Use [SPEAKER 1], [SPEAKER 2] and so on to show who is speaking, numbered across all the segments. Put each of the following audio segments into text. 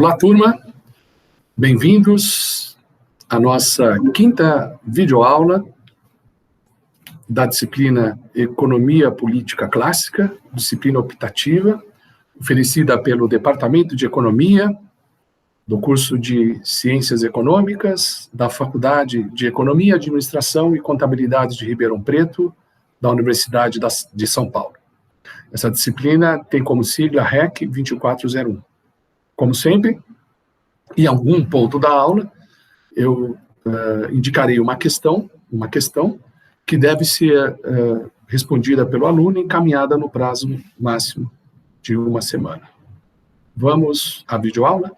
[SPEAKER 1] Olá, turma. Bem-vindos à nossa quinta videoaula da disciplina Economia Política Clássica, disciplina optativa, oferecida pelo Departamento de Economia, do curso de Ciências Econômicas, da Faculdade de Economia, Administração e Contabilidade de Ribeirão Preto, da Universidade de São Paulo. Essa disciplina tem como sigla REC 2401. Como sempre, em algum ponto da aula, eu indicarei uma questão que deve ser respondida pelo aluno e encaminhada no prazo máximo de uma semana. Vamos à videoaula?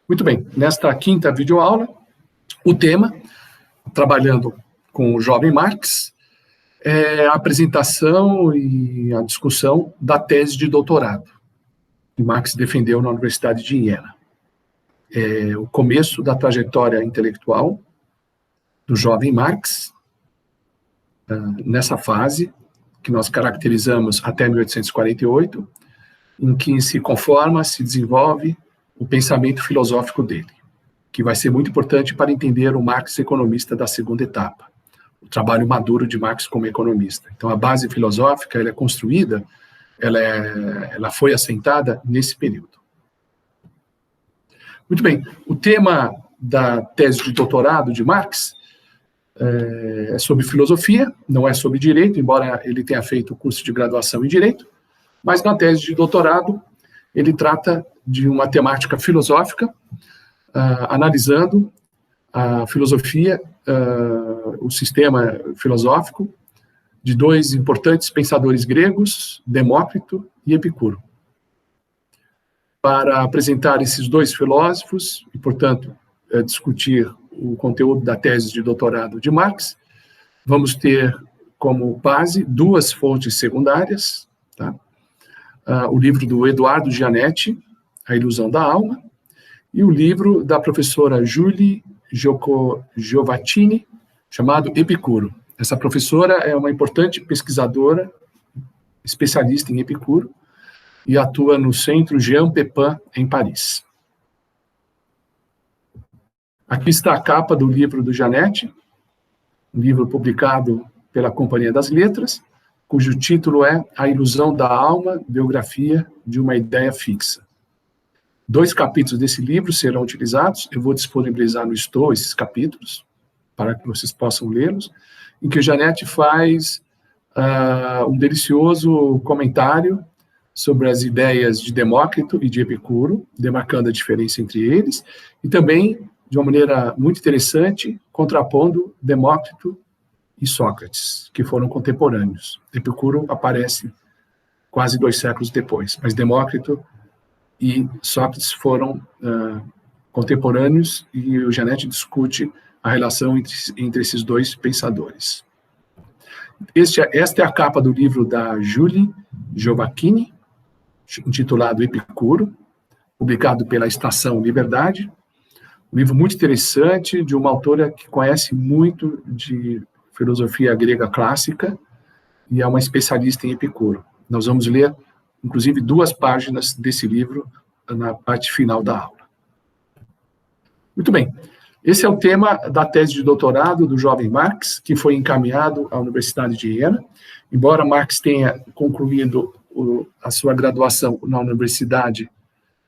[SPEAKER 1] Muito bem, nesta quinta videoaula, o tema, trabalhando com o jovem Marx, é a apresentação e a discussão da tese de doutorado que Marx defendeu na Universidade de Iena. É o começo da trajetória intelectual do jovem Marx, nessa fase que nós caracterizamos até 1848, em que se conforma, se desenvolve o pensamento filosófico dele, que vai ser muito importante para entender o Marx economista da segunda etapa, o trabalho maduro de Marx como economista. Então, a base filosófica, ela é construída, ela foi assentada nesse período. Muito bem, o tema da tese de doutorado de Marx é sobre filosofia, não é sobre direito, embora ele tenha feito o curso de graduação em direito, mas na tese de doutorado ele trata de uma temática filosófica, analisando a filosofia, o sistema filosófico de dois importantes pensadores gregos, Demócrito e Epicuro. Para apresentar esses dois filósofos e, portanto, discutir o conteúdo da tese de doutorado de Marx, vamos ter como base duas fontes secundárias, tá? O livro do Eduardo Gianetti, A Ilusão da Alma, e o livro da professora Julie Giovattini, chamado Epicuro. Essa professora é uma importante pesquisadora, especialista em Epicuro, e atua no Centro Jean Pepin, em Paris. Aqui está a capa do livro do Gianetti, um livro publicado pela Companhia das Letras, cujo título é A Ilusão da Alma, Biografia de uma Ideia Fixa. 2 capítulos desse livro serão utilizados, eu vou disponibilizar no Stoa esses capítulos, para que vocês possam lê-los, em que o Gianetti faz um delicioso comentário sobre as ideias de Demócrito e de Epicuro, demarcando a diferença entre eles, e também, de uma maneira muito interessante, contrapondo Demócrito e Sócrates, que foram contemporâneos. Epicuro aparece quase 2 séculos depois, mas Demócrito e Sócrates foram contemporâneos, e o Gianetti discute a relação entre esses dois pensadores. Esta é a capa do livro da Julie Giovattini, intitulado Epicuro, publicado pela Estação Liberdade, um livro muito interessante, de uma autora que conhece muito de filosofia grega clássica, e é uma especialista em Epicuro. Nós vamos ler, inclusive, 2 páginas desse livro na parte final da aula. Muito bem. Esse é o tema da tese de doutorado do jovem Marx, que foi encaminhado à Universidade de Iena. Embora Marx tenha concluído a sua graduação na Universidade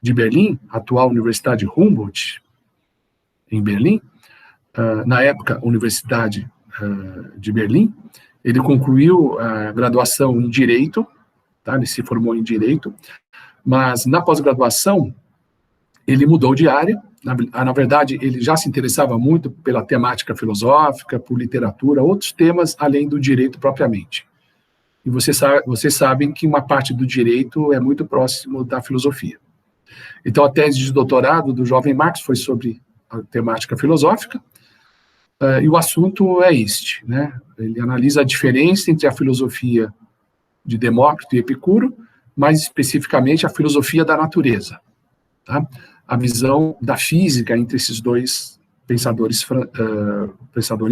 [SPEAKER 1] de Berlim, atual Universidade Humboldt, em Berlim, na época, Universidade de Berlim, ele concluiu a graduação em Direito, tá? Ele se formou em Direito, mas na pós-graduação ele mudou de área. Na verdade, ele já se interessava muito pela temática filosófica, por literatura, outros temas além do direito propriamente. E vocês sabem que uma parte do direito é muito próximo da filosofia. Então, a tese de doutorado do jovem Marx foi sobre a temática filosófica, e o assunto é este, né? Ele analisa a diferença entre a filosofia de Demócrito e Epicuro, mais especificamente a filosofia da natureza, tá? A visão da física entre esses dois pensadores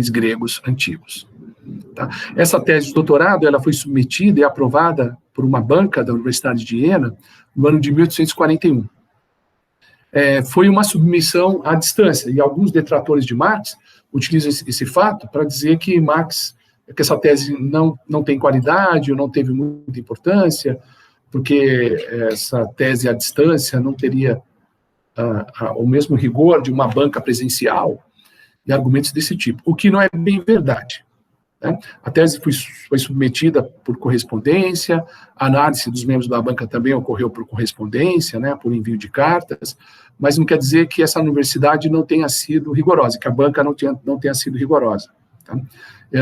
[SPEAKER 1] gregos antigos. Tá? Essa tese de doutorado ela foi submetida e aprovada por uma banca da Universidade de Iena no ano de 1841. foi uma submissão à distância, e alguns detratores de Marx utilizam esse fato para dizer que essa tese não tem qualidade, ou não teve muita importância, porque essa tese à distância não teria o mesmo rigor de uma banca presencial, e argumentos desse tipo, o que não é bem verdade. Né? A tese foi submetida por correspondência, a análise dos membros da banca também ocorreu por correspondência, né, por envio de cartas, mas não quer dizer que essa universidade não tenha sido rigorosa, que a banca não tenha sido rigorosa. Tá?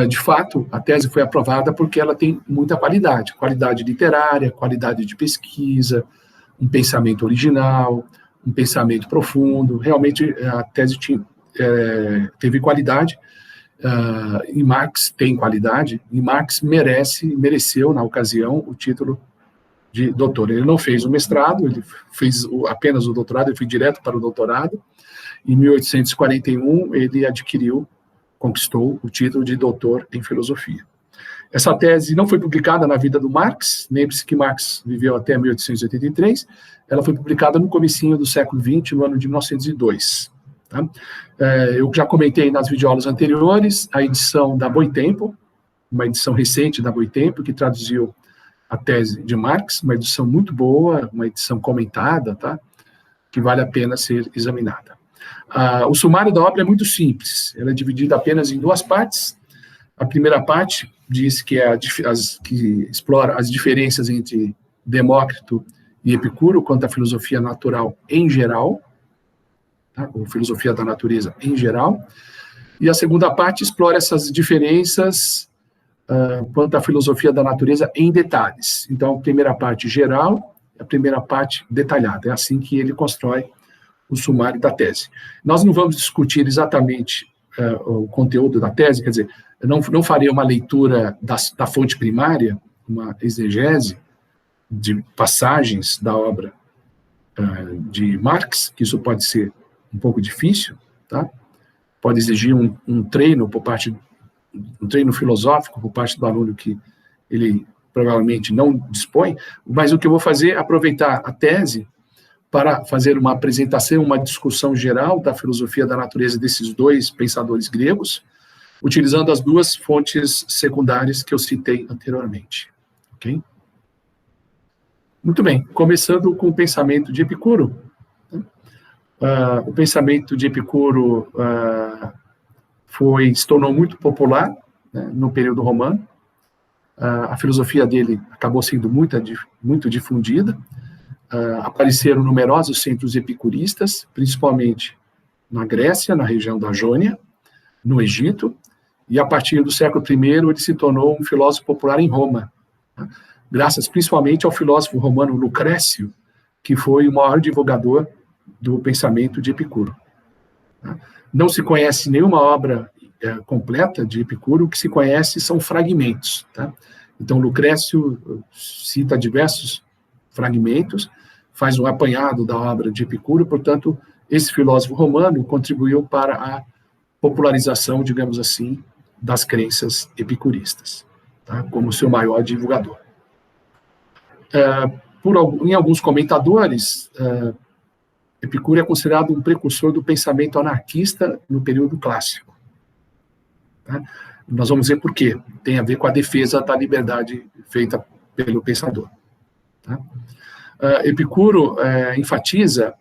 [SPEAKER 1] De fato, a tese foi aprovada porque ela tem muita qualidade literária, qualidade de pesquisa, um pensamento original, um pensamento profundo. Realmente, a tese teve qualidade, e Marx tem qualidade, e Marx mereceu, na ocasião, o título de doutor. Ele não fez o mestrado, ele fez apenas o doutorado, ele foi direto para o doutorado. Em 1841, ele conquistou o título de doutor em filosofia. Essa tese não foi publicada na vida do Marx, lembre-se que Marx viveu até 1883, ela foi publicada no comecinho do século XX, no ano de 1902. Tá? Eu já comentei nas videoaulas anteriores a edição da Boitempo, uma edição recente da Boitempo, que traduziu a tese de Marx, uma edição muito boa, uma edição comentada, tá? Que vale a pena ser examinada. O sumário da obra é muito simples, ela é dividida apenas em duas partes. A primeira parte diz que que explora as diferenças entre Demócrito e Epicuro quanto à filosofia natural em geral, tá? Ou filosofia da natureza em geral, e a segunda parte explora essas diferenças quanto à filosofia da natureza em detalhes. Então, a primeira parte geral, a primeira parte detalhada. É assim que ele constrói o sumário da tese. Nós não vamos discutir exatamente o conteúdo da tese, quer dizer, eu não farei uma leitura da fonte primária, uma exegese de passagens da obra de Marx, que isso pode ser um pouco difícil, tá? Pode exigir um treino um treino filosófico por parte do aluno que ele provavelmente não dispõe, mas o que eu vou fazer é aproveitar a tese para fazer uma apresentação, uma discussão geral da filosofia da natureza desses dois pensadores gregos, utilizando as duas fontes secundárias que eu citei anteriormente. Ok? Muito bem, começando com o pensamento de Epicuro. O pensamento de Epicuro se tornou muito popular, né, no período romano. A filosofia dele acabou sendo muito difundida. Apareceram numerosos centros epicuristas, principalmente na Grécia, na região da Jônia, no Egito, e a partir do século I ele se tornou um filósofo popular em Roma, né, graças principalmente ao filósofo romano Lucrécio, que foi o maior divulgador do pensamento de Epicuro. Não se conhece nenhuma obra completa de Epicuro, o que se conhece são fragmentos. Tá? Então, Lucrécio cita diversos fragmentos, faz um apanhado da obra de Epicuro, portanto, esse filósofo romano contribuiu para a popularização, digamos assim, das crenças epicuristas, tá? Como seu maior divulgador. Em alguns comentadores, Epicuro é considerado um precursor do pensamento anarquista no período clássico. Tá? Nós vamos ver por quê. Tem a ver com a defesa da liberdade feita pelo pensador. Tá? Epicuro enfatiza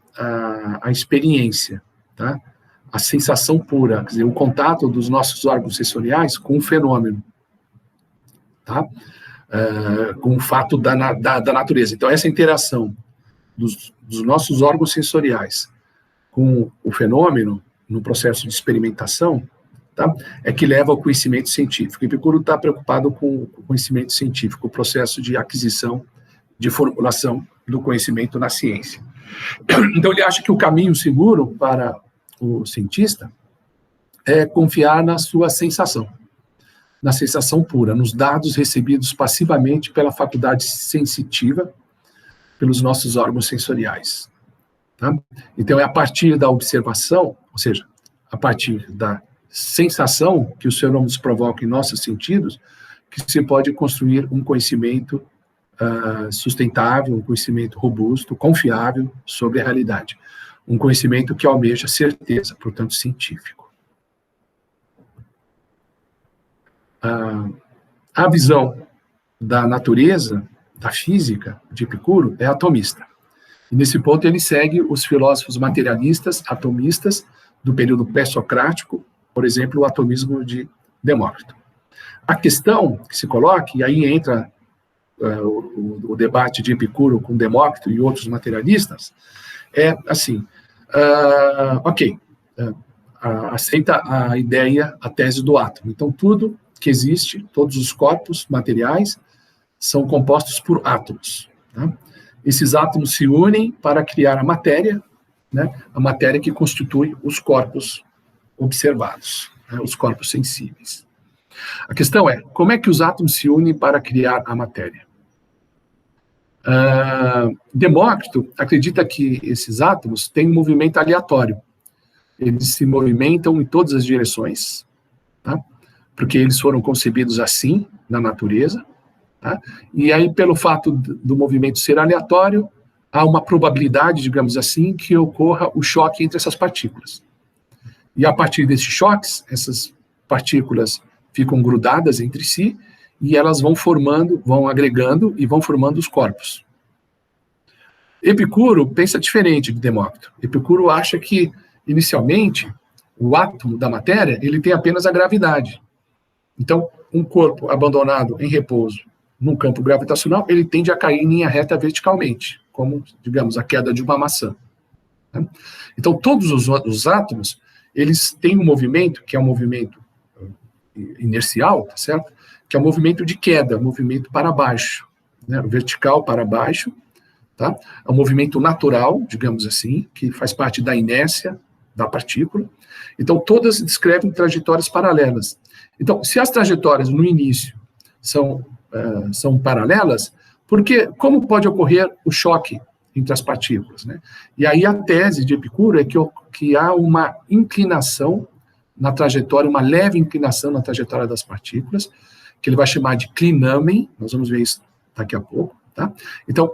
[SPEAKER 1] a experiência, tá? A sensação pura, quer dizer, o contato dos nossos órgãos sensoriais com o fenômeno, tá? Com o fato da natureza. Então, essa interação dos nossos órgãos sensoriais com o fenômeno, no processo de experimentação, tá? É que leva ao conhecimento científico. Epicuro está preocupado com o conhecimento científico, o processo de aquisição, de formulação do conhecimento na ciência. Então, ele acha que o caminho seguro para o cientista é confiar na sua sensação, na sensação pura, nos dados recebidos passivamente pela faculdade sensitiva, pelos nossos órgãos sensoriais. Tá? Então, é a partir da observação, ou seja, a partir da sensação que os fenômenos provocam em nossos sentidos, que se pode construir um conhecimento sustentável, um conhecimento robusto, confiável sobre a realidade. um conhecimento que almeja certeza, portanto, científico. A visão da natureza, da física, de Epicuro, é atomista. E nesse ponto ele segue os filósofos materialistas, atomistas, do período pré-socrático, por exemplo, o atomismo de Demócrito. A questão que se coloca, e aí entra o debate de Epicuro com Demócrito e outros materialistas, é assim, aceita a ideia, a tese do átomo. Então, tudo que existe, todos os corpos materiais, são compostos por átomos. Tá? Esses átomos se unem para criar a matéria, né? A matéria que constitui os corpos observados, né? Os corpos sensíveis. A questão é, como é que os átomos se unem para criar a matéria? Demócrito acredita que esses átomos têm um movimento aleatório. Eles se movimentam em todas as direções, tá? Porque eles foram concebidos assim, na natureza. Tá? E aí, pelo fato do movimento ser aleatório, há uma probabilidade, digamos assim, que ocorra o choque entre essas partículas. E a partir desses choques, essas partículas ficam grudadas entre si e elas vão formando, vão agregando e vão formando os corpos. Epicuro pensa diferente de Demócrito. Epicuro acha que, inicialmente, o átomo da matéria, ele tem apenas a gravidade. Então, um corpo abandonado em repouso num campo gravitacional, ele tende a cair em linha reta verticalmente, como, digamos, a queda de uma maçã. Né? Então, todos os átomos, eles têm um movimento, que é um movimento inercial, tá certo? Que é um movimento de queda, um movimento para baixo, né? Vertical para baixo, tá? É um movimento natural, digamos assim, que faz parte da inércia da partícula. Então, todas descrevem trajetórias paralelas. Então, se as trajetórias no início são paralelas, porque como pode ocorrer o choque entre as partículas, né? E aí a tese de Epicuro é que há uma inclinação na trajetória, uma leve inclinação na trajetória das partículas, que ele vai chamar de clinamen, nós vamos ver isso daqui a pouco, tá? Então,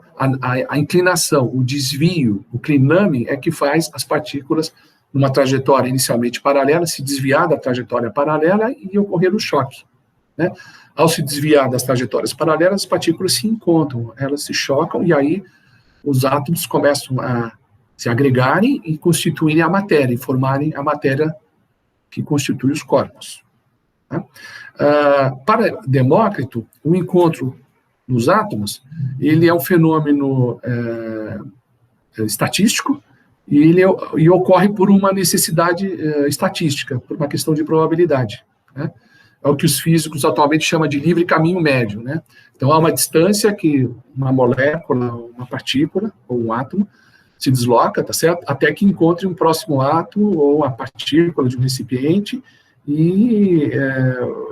[SPEAKER 1] a inclinação, o desvio, o clinamen é que faz as partículas numa trajetória inicialmente paralela, se desviar da trajetória paralela e ocorrer o choque, né? Ao se desviar das trajetórias paralelas, as partículas se encontram, elas se chocam e aí os átomos começam a se agregarem e constituírem a matéria, e formarem a matéria que constitui os corpos. Tá? Para Demócrito, o encontro dos átomos, ele é um fenômeno estatístico e ocorre por uma necessidade estatística, por uma questão de probabilidade, né? É o que os físicos atualmente chamam de livre caminho médio, né? Então, há uma distância que uma molécula, uma partícula, ou um átomo, se desloca, tá certo? Até que encontre um próximo átomo, ou a partícula de um recipiente, e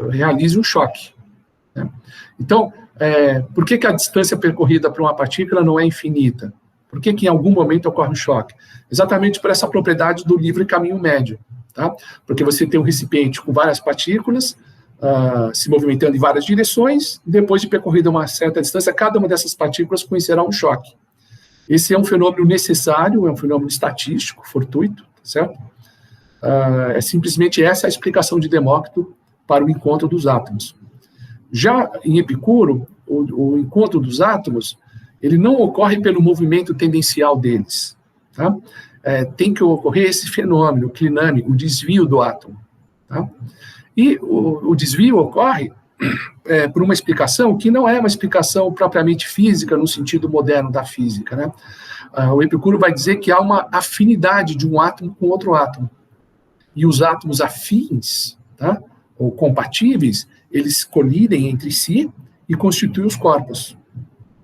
[SPEAKER 1] realize um choque, né? Então, por que a distância percorrida para uma partícula não é infinita? Por que em algum momento ocorre um choque? Exatamente por essa propriedade do livre caminho médio, tá? Porque você tem um recipiente com várias partículas, se movimentando em várias direções, depois de percorrida uma certa distância, cada uma dessas partículas conhecerá um choque. Esse é um fenômeno necessário, é um fenômeno estatístico, fortuito, certo? É simplesmente essa a explicação de Demócrito para o encontro dos átomos. Já em Epicuro, o encontro dos átomos, ele não ocorre pelo movimento tendencial deles, tá? Tem que ocorrer esse fenômeno, o cliname, o desvio do átomo, tá? E o desvio ocorre por uma explicação que não é uma explicação propriamente física, no sentido moderno da física, né? O Epicuro vai dizer que há uma afinidade de um átomo com outro átomo. E os átomos afins, tá? Ou compatíveis, eles colidem entre si e constituem os corpos,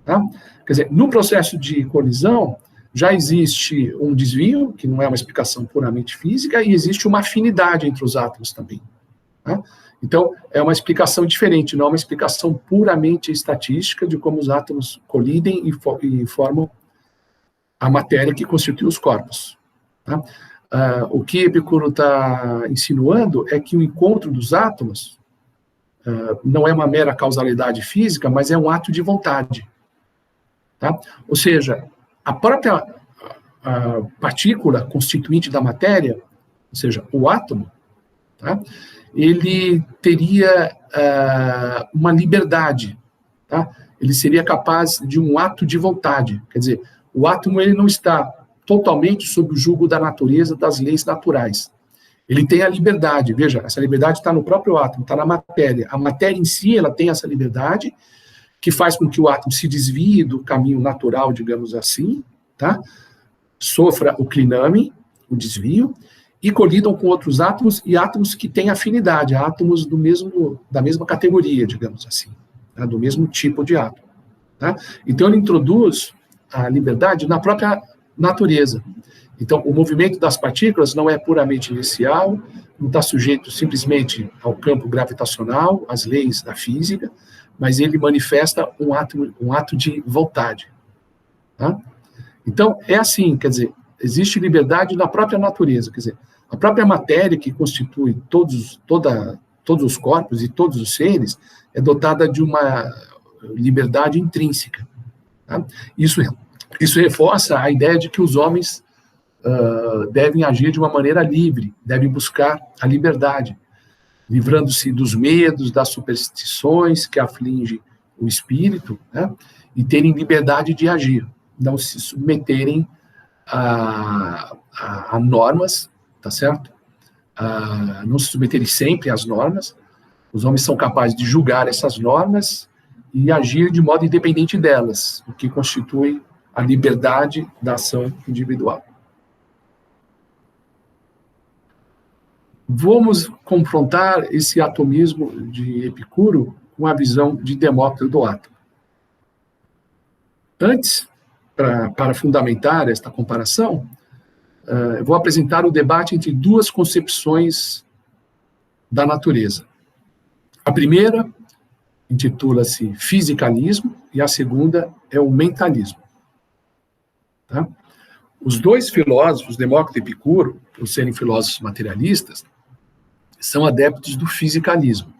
[SPEAKER 1] tá? Quer dizer, no processo de colisão, já existe um desvio, que não é uma explicação puramente física, e existe uma afinidade entre os átomos também. Tá? Então, é uma explicação diferente, não é uma explicação puramente estatística de como os átomos colidem e formam a matéria que constitui os corpos. Tá? O que Epicuro está insinuando é que o encontro dos átomos não é uma mera causalidade física, mas é um ato de vontade. Tá? Ou seja, a própria a partícula constituinte da matéria, ou seja, o átomo, tá? Ele teria uma liberdade, tá? Ele seria capaz de um ato de vontade. Quer dizer, o átomo ele não está totalmente sob o jugo da natureza, das leis naturais. Ele tem a liberdade, veja, essa liberdade está no próprio átomo, está na matéria. A matéria em si, ela tem essa liberdade, que faz com que o átomo se desvie do caminho natural, digamos assim, tá? Sofra o cliname, o desvio, e colidam com outros átomos, e átomos que têm afinidade, átomos da mesma categoria, digamos assim, tá? Do mesmo tipo de átomo. Tá? Então, ele introduz a liberdade na própria natureza. Então, o movimento das partículas não é puramente inicial, não está sujeito simplesmente ao campo gravitacional, às leis da física, mas ele manifesta um ato de vontade. Tá? Então, é assim, quer dizer, existe liberdade na própria natureza, quer dizer, a própria matéria que constitui todos os corpos e todos os seres é dotada de uma liberdade intrínseca. Tá? Isso reforça a ideia de que os homens devem agir de uma maneira livre, devem buscar a liberdade, livrando-se dos medos, das superstições que afligem o espírito, né? E terem liberdade de agir, não se submeterem a normas, tá certo? Não se submeterem sempre às normas. Os homens são capazes de julgar essas normas e agir de modo independente delas, o que constitui a liberdade da ação individual. Vamos confrontar esse atomismo de Epicuro com a visão de Demócrito do átomo. Antes, para fundamentar esta comparação, eu vou apresentar o debate entre duas concepções da natureza. A primeira intitula-se fisicalismo e a segunda é o mentalismo. Tá? Os dois filósofos, Demócrito e Epicuro, por serem filósofos materialistas, são adeptos do fisicalismo.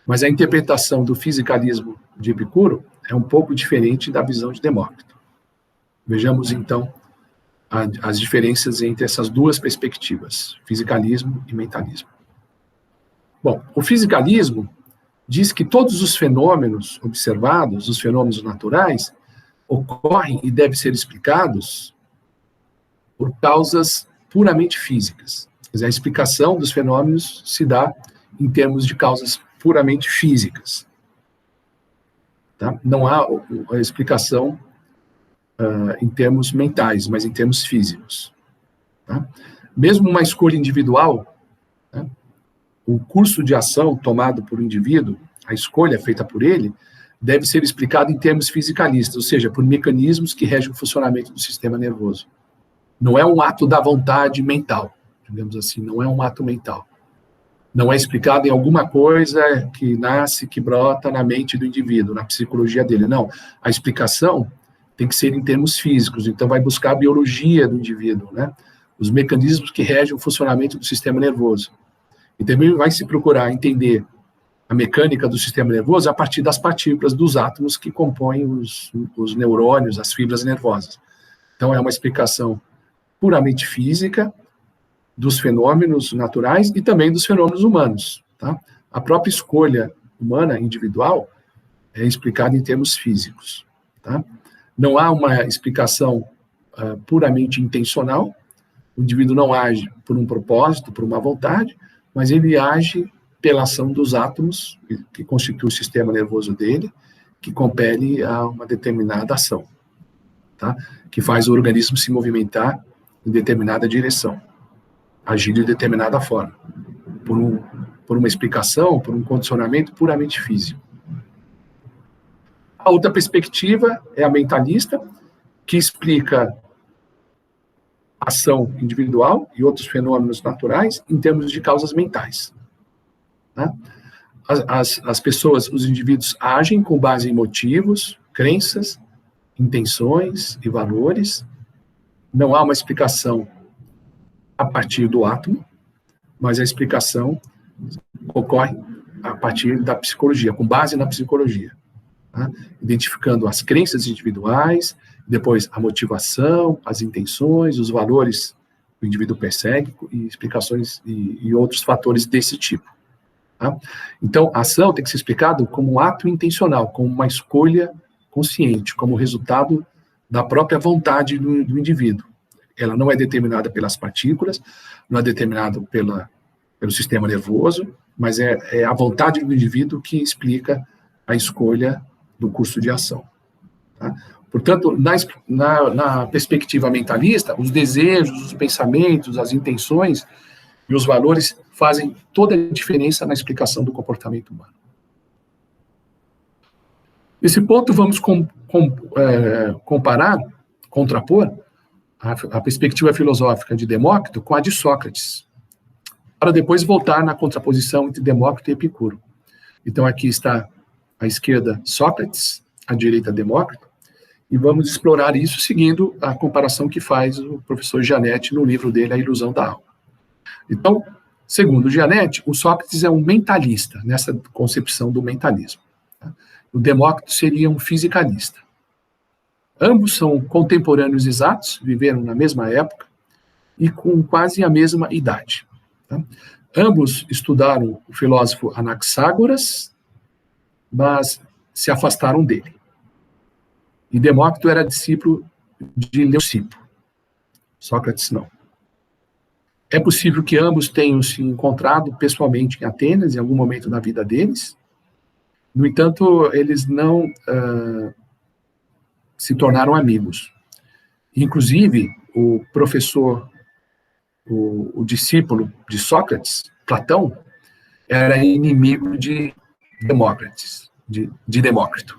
[SPEAKER 1] Mas a interpretação do fisicalismo de Epicuro é um pouco diferente da visão de Demócrito. Vejamos, então, as diferenças entre essas duas perspectivas, fisicalismo e mentalismo. Bom, o fisicalismo diz que todos os fenômenos observados, os fenômenos naturais, ocorrem e devem ser explicados por causas puramente físicas. Quer dizer, a explicação dos fenômenos se dá em termos de causas puramente físicas. Tá? Não há a explicação em termos mentais, mas em termos físicos. Tá? Mesmo uma escolha individual, né, o curso de ação tomado por um indivíduo, a escolha feita por ele, deve ser explicado em termos fisicalistas, ou seja, por mecanismos que regem o funcionamento do sistema nervoso. Não é um ato da vontade mental, digamos assim, não é um ato mental. Não é explicado em alguma coisa que nasce, que brota na mente do indivíduo, na psicologia dele. Não, a explicação tem que ser em termos físicos, então vai buscar a biologia do indivíduo, né? Os mecanismos que regem o funcionamento do sistema nervoso. E também vai se procurar entender a mecânica do sistema nervoso a partir das partículas dos átomos que compõem os neurônios, as fibras nervosas. Então, é uma explicação puramente física dos fenômenos naturais e também dos fenômenos humanos. Tá? A própria escolha humana, individual, é explicada em termos físicos. Tá? Não há uma explicação puramente intencional, o indivíduo não age por um propósito, por uma vontade, mas ele age pela ação dos átomos, que constitui o sistema nervoso dele, que compele a uma determinada ação, tá? Que faz o organismo se movimentar em determinada direção, agir de determinada forma, por uma explicação, por um condicionamento puramente físico. A outra perspectiva é a mentalista, que explica a ação individual e outros fenômenos naturais em termos de causas mentais. Né? As pessoas, os indivíduos agem com base em motivos, crenças, intenções e valores. Não há uma explicação a partir do átomo, mas a explicação ocorre a partir da psicologia, com base na psicologia. Tá? Identificando as crenças individuais, depois a motivação, as intenções, os valores que o indivíduo persegue, e explicações e outros fatores desse tipo. Tá? Então, a ação tem que ser explicada como um ato intencional, como uma escolha consciente, como resultado da própria vontade do indivíduo. Ela não é determinada pelas partículas, não é determinada pelo sistema nervoso, mas é a vontade do indivíduo que explica a escolha do curso de ação. Tá? Portanto, na perspectiva mentalista, os desejos, os pensamentos, as intenções e os valores fazem toda a diferença na explicação do comportamento humano. Nesse ponto, vamos contrapor a perspectiva filosófica de Demócrito com a de Sócrates, para depois voltar na contraposição entre Demócrito e Epicuro. Então, aqui está à esquerda Sócrates, à direita Demócrito, e vamos explorar isso seguindo a comparação que faz o professor Gianetti no livro dele, A Ilusão da Alma. Então, segundo Gianetti, o Sócrates é um mentalista, nessa concepção do mentalismo. O Demócrito seria um fisicalista. Ambos são contemporâneos exatos, viveram na mesma época e com quase a mesma idade. Tá? Ambos estudaram o filósofo Anaxágoras, mas se afastaram dele. E Demócrito era discípulo de Leucipo. Sócrates não. É possível que ambos tenham se encontrado pessoalmente em Atenas, em algum momento da vida deles. No entanto, eles não se tornaram amigos. Inclusive, o professor, o discípulo de Sócrates, Platão, era inimigo de Demócrito.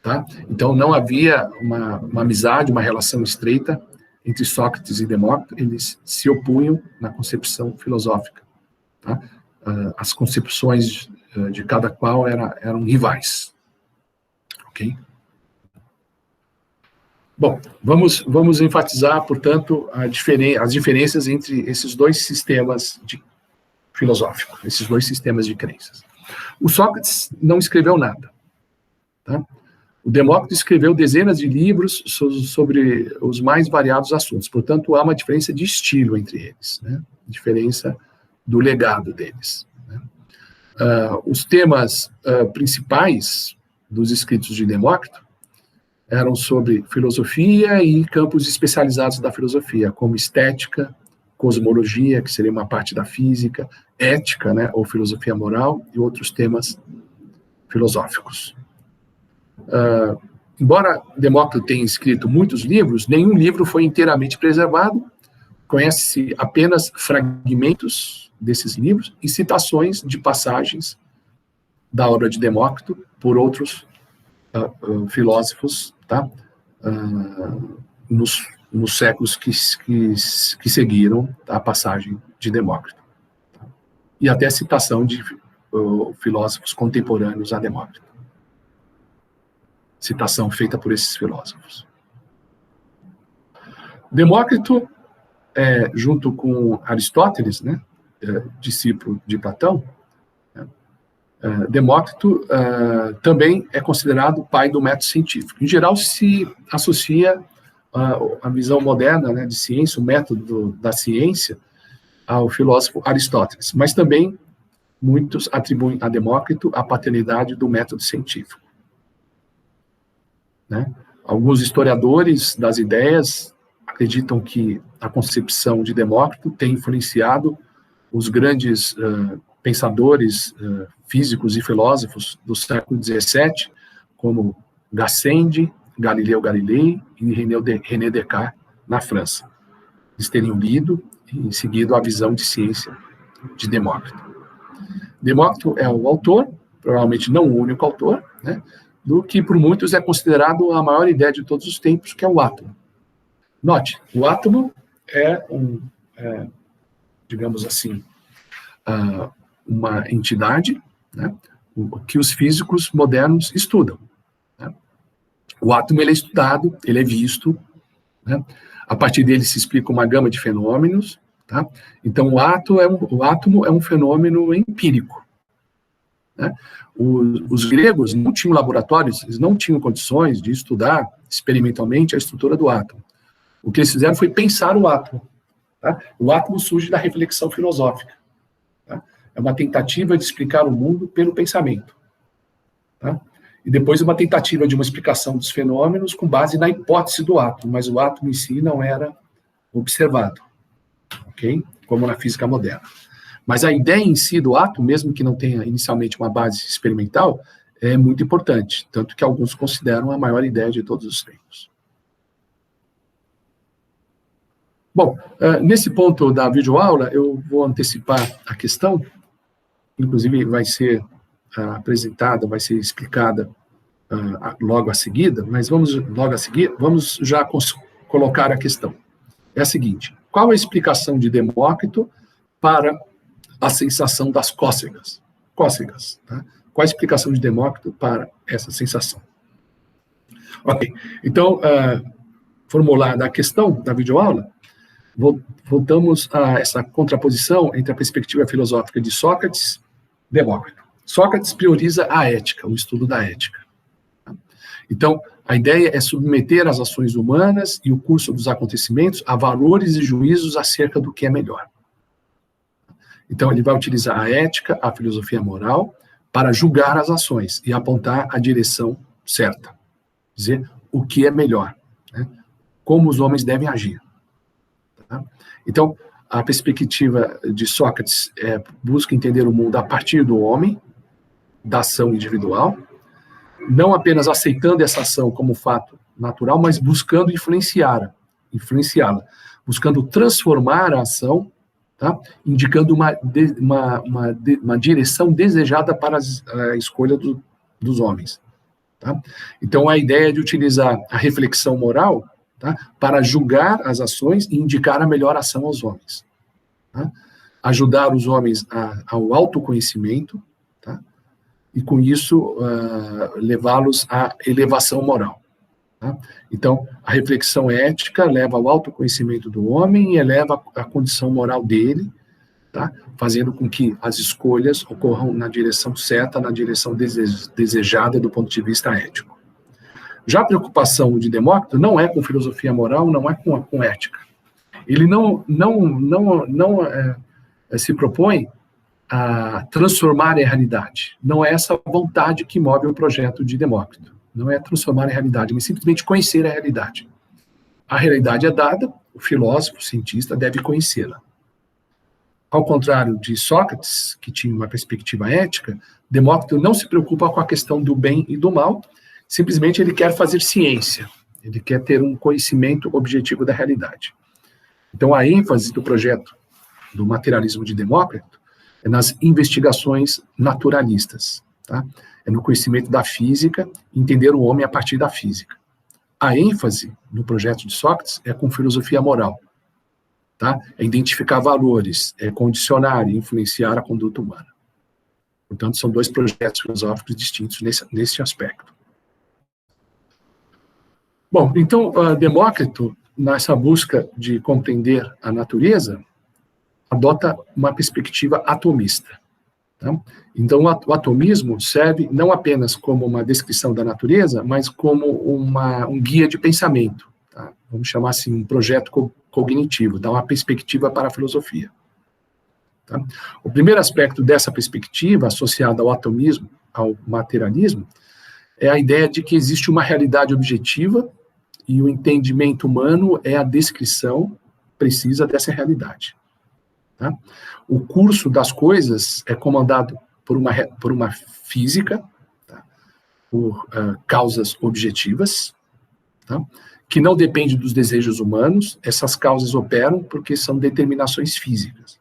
[SPEAKER 1] Tá? Então, não havia uma amizade, uma relação estreita entre Sócrates e Demócrito, eles se opunham na concepção filosófica. Tá? As concepções de cada qual eram rivais. Ok? Bom, vamos enfatizar, portanto, as diferenças entre esses dois sistemas filosóficos, esses dois sistemas de crenças. O Sócrates não escreveu nada. Tá? O Demócrito escreveu dezenas de livros sobre os mais variados assuntos. Portanto, há uma diferença de estilo entre eles, né? Diferença do legado deles. Né? Os temas principais dos escritos de Demócrito eram sobre filosofia e campos especializados da filosofia, como estética, cosmologia, que seria uma parte da física, ética, né, ou filosofia moral, e outros temas filosóficos. Embora Demócrito tenha escrito muitos livros, nenhum livro foi inteiramente preservado, conhece-se apenas fragmentos desses livros e citações de passagens da obra de Demócrito por outros filósofos, tá? Nos séculos que seguiram a passagem de Demócrito. Tá? E até a citação de filósofos contemporâneos a Demócrito. Citação feita por esses filósofos. Demócrito, junto com Aristóteles, né, discípulo de Platão, Demócrito também é considerado o pai do método científico. Em geral, se associa a visão moderna, né, de ciência, o método da ciência, ao filósofo Aristóteles. Mas também muitos atribuem a Demócrito a paternidade do método científico. Né? Alguns historiadores das ideias acreditam que a concepção de Demócrito tem influenciado os grandes pensadores físicos e filósofos do século XVII, como Gassendi, Galileu Galilei e René Descartes, na França. Eles teriam lido e seguido a visão de ciência de Demócrito. Demócrito é o autor, provavelmente não o único autor, né, do que por muitos é considerado a maior ideia de todos os tempos, que é o átomo. Note, o átomo é digamos assim, uma entidade, né, que os físicos modernos estudam. Né? O átomo ele é estudado, ele é visto, né? A partir dele se explica uma gama de fenômenos. Tá? Então, o átomo é um fenômeno empírico. né? Os gregos não tinham laboratórios, eles não tinham condições de estudar experimentalmente a estrutura do átomo. O que eles fizeram foi pensar o átomo. Tá? O átomo surge da reflexão filosófica. Tá? É uma tentativa de explicar o mundo pelo pensamento. Tá? E depois uma tentativa de uma explicação dos fenômenos com base na hipótese do átomo, mas o átomo em si não era observado, ok? Como na física moderna. Mas a ideia em si do átomo, mesmo que não tenha inicialmente uma base experimental, é muito importante, tanto que alguns consideram a maior ideia de todos os tempos. Bom, nesse ponto da videoaula, eu vou antecipar a questão, inclusive vai ser apresentada, vai ser explicada logo a seguida, mas vamos já colocar a questão. É a seguinte: qual a explicação de Demócrito para a sensação das cócegas? Cócegas, tá? Qual a explicação de Demócrito para essa sensação? Ok, então, formulada a questão da videoaula, voltamos a essa contraposição entre a perspectiva filosófica de Sócrates e Demócrito. Sócrates prioriza a ética, o estudo da ética. Então, a ideia é submeter as ações humanas e o curso dos acontecimentos a valores e juízos acerca do que é melhor. Então, ele vai utilizar a ética, a filosofia moral, para julgar as ações e apontar a direção certa. Dizer o que é melhor, né? Como os homens devem agir. Tá? Então, a perspectiva de Sócrates busca entender o mundo a partir do homem, da ação individual, não apenas aceitando essa ação como fato natural, mas buscando influenciá-la, buscando transformar a ação, tá? Indicando uma direção desejada para a escolha dos homens. Tá? Então, a ideia é de utilizar a reflexão moral, tá? Para julgar as ações e indicar a melhor ação aos homens. Tá? Ajudar os homens ao autoconhecimento, tá? E com isso levá-los à elevação moral. Tá? Então, a reflexão ética leva ao autoconhecimento do homem e eleva a condição moral dele, tá? Fazendo com que as escolhas ocorram na direção certa, na direção desejada do ponto de vista ético. Já a preocupação de Demócrito não é com filosofia moral, não é com ética. Ele não se propõe a transformar a realidade. Não é essa vontade que move o projeto de Demócrito. Não é transformar a realidade, mas simplesmente conhecer a realidade. A realidade é dada, o filósofo, o cientista, deve conhecê-la. Ao contrário de Sócrates, que tinha uma perspectiva ética, Demócrito não se preocupa com a questão do bem e do mal, simplesmente ele quer fazer ciência, ele quer ter um conhecimento objetivo da realidade. Então, a ênfase do projeto do materialismo de Demócrito é nas investigações naturalistas, tá? É no conhecimento da física, entender o homem a partir da física. A ênfase no projeto de Sócrates é com filosofia moral, tá? É identificar valores, é condicionar e influenciar a conduta humana. Portanto, são dois projetos filosóficos distintos nesse aspecto. Bom, então, Demócrito, nessa busca de compreender a natureza, adota uma perspectiva atomista. Tá? Então, o atomismo serve não apenas como uma descrição da natureza, mas como um guia de pensamento. Tá? Vamos chamar assim, um projeto cognitivo, dá uma perspectiva para a filosofia. Tá? O primeiro aspecto dessa perspectiva, associada ao atomismo, ao materialismo, é a ideia de que existe uma realidade objetiva e o entendimento humano é a descrição precisa dessa realidade. Tá? O curso das coisas é comandado por uma física, tá? Por causas objetivas, tá? Que não depende dos desejos humanos, essas causas operam porque são determinações físicas.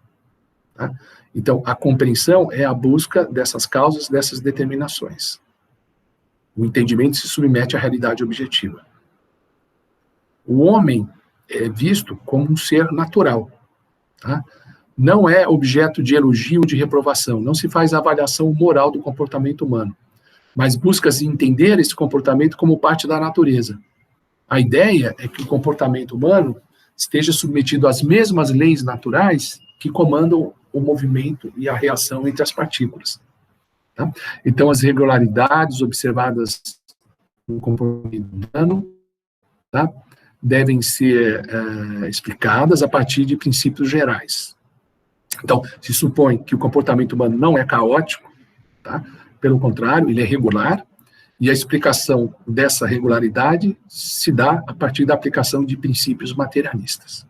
[SPEAKER 1] Tá? Então, a compreensão é a busca dessas causas, dessas determinações. O entendimento se submete à realidade objetiva. O homem é visto como um ser natural, tá? Não é objeto de elogio ou de reprovação, não se faz avaliação moral do comportamento humano, mas busca-se entender esse comportamento como parte da natureza. A ideia é que o comportamento humano esteja submetido às mesmas leis naturais que comandam o movimento e a reação entre as partículas. Tá? Então, as irregularidades observadas no comportamento humano, tá, devem ser explicadas a partir de princípios gerais. Então, se supõe que o comportamento humano não é caótico, tá? Pelo contrário, ele é regular, e a explicação dessa regularidade se dá a partir da aplicação de princípios materialistas.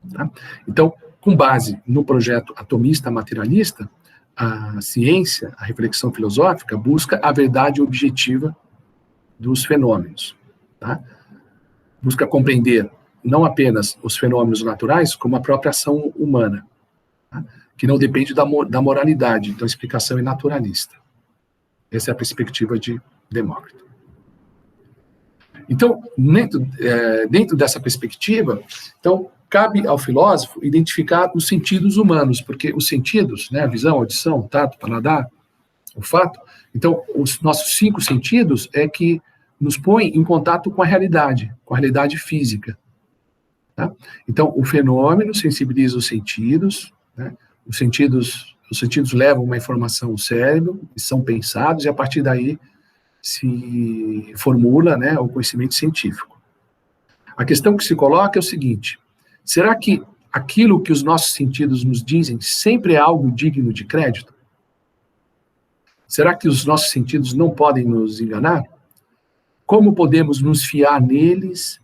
[SPEAKER 1] Tá? Então, com base no projeto atomista materialista, a ciência, a reflexão filosófica, busca a verdade objetiva dos fenômenos. Tá? Busca compreender não apenas os fenômenos naturais, como a própria ação humana, tá? Que não depende da moralidade, então a explicação é naturalista. Essa é a perspectiva de Demócrito. Então, dentro dessa perspectiva, então, cabe ao filósofo identificar os sentidos humanos, porque os sentidos, né, a visão, a audição, o tato, o paladar, o olfato, então, os nossos 5 sentidos é que nos põe em contato com a realidade física. Tá? Então, o fenômeno sensibiliza os sentidos, né? Os sentidos levam uma informação ao cérebro, são pensados, e a partir daí se formula, né, o conhecimento científico. A questão que se coloca é o seguinte: será que aquilo que os nossos sentidos nos dizem sempre é algo digno de crédito? Será que os nossos sentidos não podem nos enganar? Como podemos nos fiar neles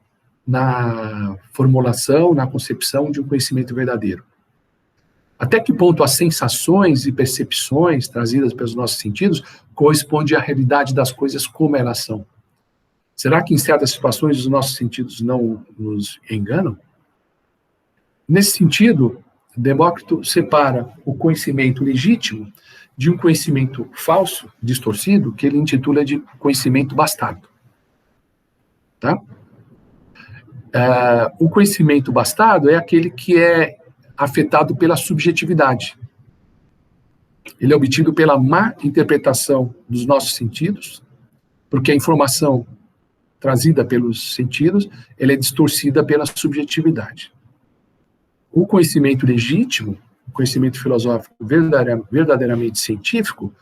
[SPEAKER 1] na formulação, na concepção de um conhecimento verdadeiro? Até que ponto as sensações e percepções trazidas pelos nossos sentidos correspondem à realidade das coisas como elas são? Será que em certas situações os nossos sentidos não nos enganam? Nesse sentido, Demócrito separa o conhecimento legítimo de um conhecimento falso, distorcido, que ele intitula de conhecimento bastardo. Tá? O conhecimento bastardo é aquele que é afetado pela subjetividade. Ele é obtido pela má interpretação dos nossos sentidos, porque a informação trazida pelos sentidos, ela é distorcida pela subjetividade. O conhecimento legítimo, o conhecimento filosófico verdadeiramente científico,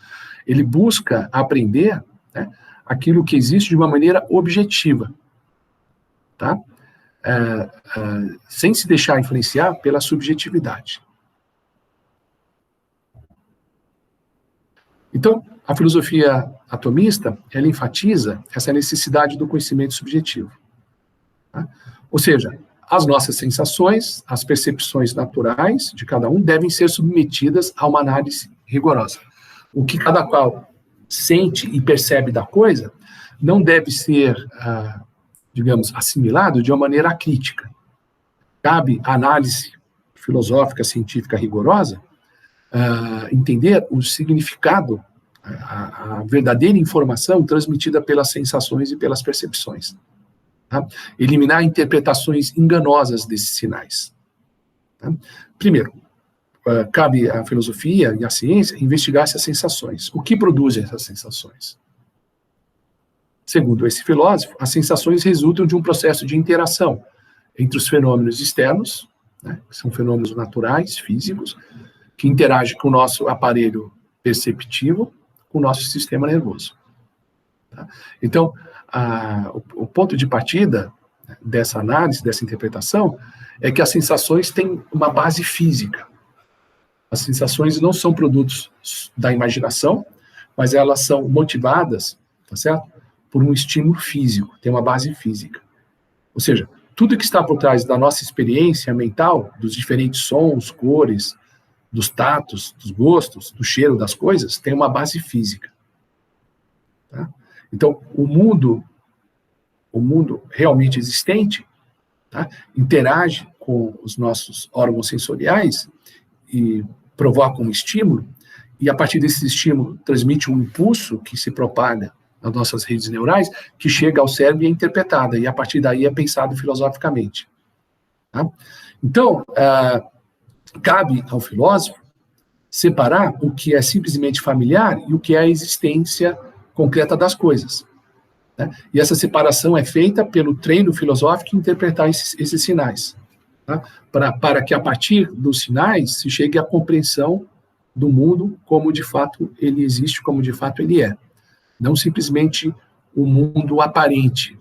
[SPEAKER 1] ele busca aprender, né, aquilo que existe de uma maneira objetiva, tá? Sem se deixar influenciar pela subjetividade. Então, a filosofia atomista, ela enfatiza essa necessidade do conhecimento subjetivo. Tá? Ou seja, as nossas sensações, as percepções naturais de cada um devem ser submetidas a uma análise rigorosa. O que cada qual sente e percebe da coisa não deve ser digamos, assimilado de uma maneira crítica. Cabe à análise filosófica, científica rigorosa, entender o significado, a verdadeira informação transmitida pelas sensações e pelas percepções. Tá? Eliminar interpretações enganosas desses sinais. Tá? Primeiro, cabe à filosofia e à ciência investigar essas sensações. O que produzem essas sensações? Segundo esse filósofo, as sensações resultam de um processo de interação entre os fenômenos externos, né, que são fenômenos naturais, físicos, que interagem com o nosso aparelho perceptivo, com o nosso sistema nervoso. Tá? Então, o ponto de partida dessa análise, dessa interpretação, é que as sensações têm uma base física. As sensações não são produtos da imaginação, mas elas são motivadas, tá certo? Por um estímulo físico, tem uma base física. Ou seja, tudo que está por trás da nossa experiência mental, dos diferentes sons, cores, dos tatos, dos gostos, do cheiro das coisas, tem uma base física. Tá? Então, o mundo realmente existente, tá, interage com os nossos órgãos sensoriais e provoca um estímulo, e a partir desse estímulo transmite um impulso que se propaga nas nossas redes neurais, que chega ao cérebro e é interpretada, e a partir daí é pensado filosoficamente. Tá? Então, cabe ao filósofo separar o que é simplesmente familiar e o que é a existência concreta das coisas. Né? E essa separação é feita pelo treino filosófico interpretar esses sinais. Tá? Para que a partir dos sinais se chegue à compreensão do mundo como de fato ele existe, como de fato ele é. Não simplesmente o mundo aparente,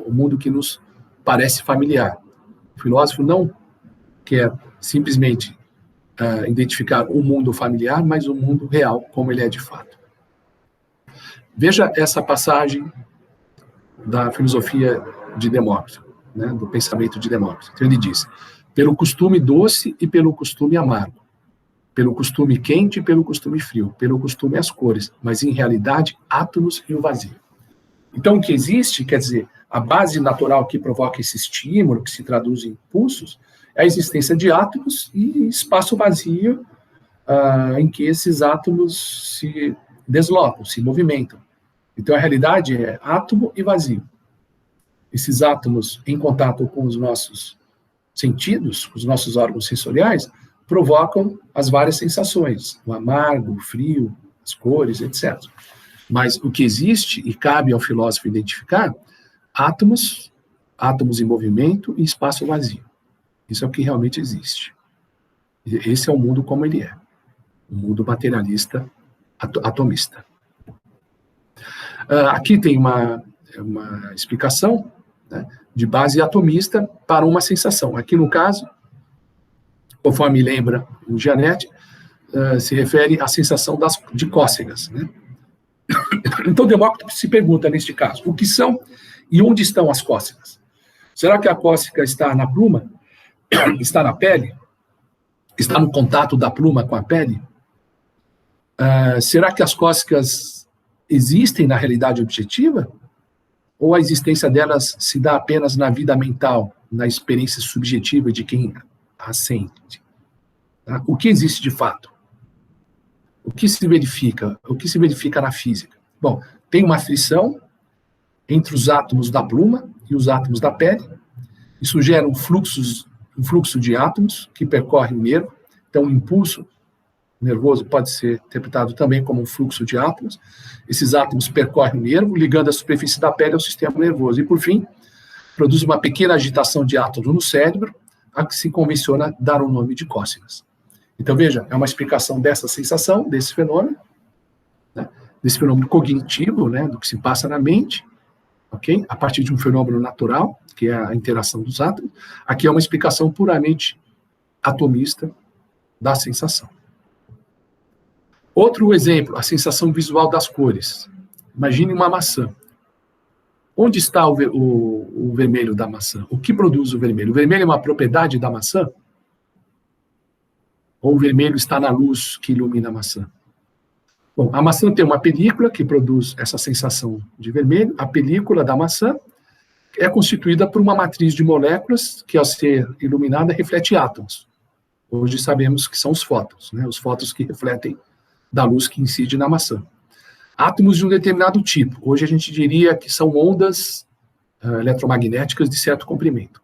[SPEAKER 1] o mundo que nos parece familiar. O filósofo não quer simplesmente identificar o mundo familiar, mas o mundo real, como ele é de fato. Veja essa passagem da filosofia de Demócrito, né, do pensamento de Demócrito. Então ele diz: pelo costume doce e pelo costume amargo, pelo costume quente e pelo costume frio, pelo costume as cores, mas em realidade átomos e o vazio. Então o que existe, quer dizer, a base natural que provoca esse estímulo, que se traduz em impulsos, é a existência de átomos e espaço vazio em que esses átomos se deslocam, se movimentam. Então a realidade é átomo e vazio. Esses átomos em contato com os nossos sentidos, com os nossos órgãos sensoriais, provocam as várias sensações, o amargo, o frio, as cores, etc. Mas o que existe, e cabe ao filósofo identificar, átomos em movimento e espaço vazio. Isso é o que realmente existe. Esse é o mundo como ele é. Um mundo materialista, atomista. Aqui tem uma explicação, né, de base atomista para uma sensação. Aqui, no caso, conforme lembra o Gianetti, se refere à sensação de cócegas. Né? Então, Demócrito se pergunta, neste caso, o que são e onde estão as cócegas? Será que a cócega está na pluma? Está na pele? Está no contato da pluma com a pele? Será que as cócegas existem na realidade objetiva? Ou a existência delas se dá apenas na vida mental, na experiência subjetiva de quem a sente? Tá? O que existe de fato? O que se verifica? O que se verifica na física? Bom, tem uma frição entre os átomos da pluma e os átomos da pele. Isso gera um fluxo de átomos que percorre o nervo. Então, o impulso nervoso pode ser interpretado também como um fluxo de átomos. Esses átomos percorrem o nervo, ligando a superfície da pele ao sistema nervoso. E, por fim, produz uma pequena agitação de átomos no cérebro, a que se convenciona dar o nome de cócegas. Então, veja, é uma explicação dessa sensação, desse fenômeno, né, desse fenômeno cognitivo, né, do que se passa na mente, ok? A partir de um fenômeno natural, que é a interação dos átomos. Aqui é uma explicação puramente atomista da sensação. Outro exemplo, a sensação visual das cores. Imagine uma maçã. Onde está o vermelho da maçã? O que produz o vermelho? O vermelho é uma propriedade da maçã? Ou o vermelho está na luz que ilumina a maçã? Bom, a maçã tem uma película que produz essa sensação de vermelho. A película da maçã é constituída por uma matriz de moléculas que, ao ser iluminada, reflete átomos. Hoje sabemos que são os fótons, né? Os fótons que refletem da luz que incide na maçã. Átomos de um determinado tipo. Hoje a gente diria que são ondas eletromagnéticas de certo comprimento.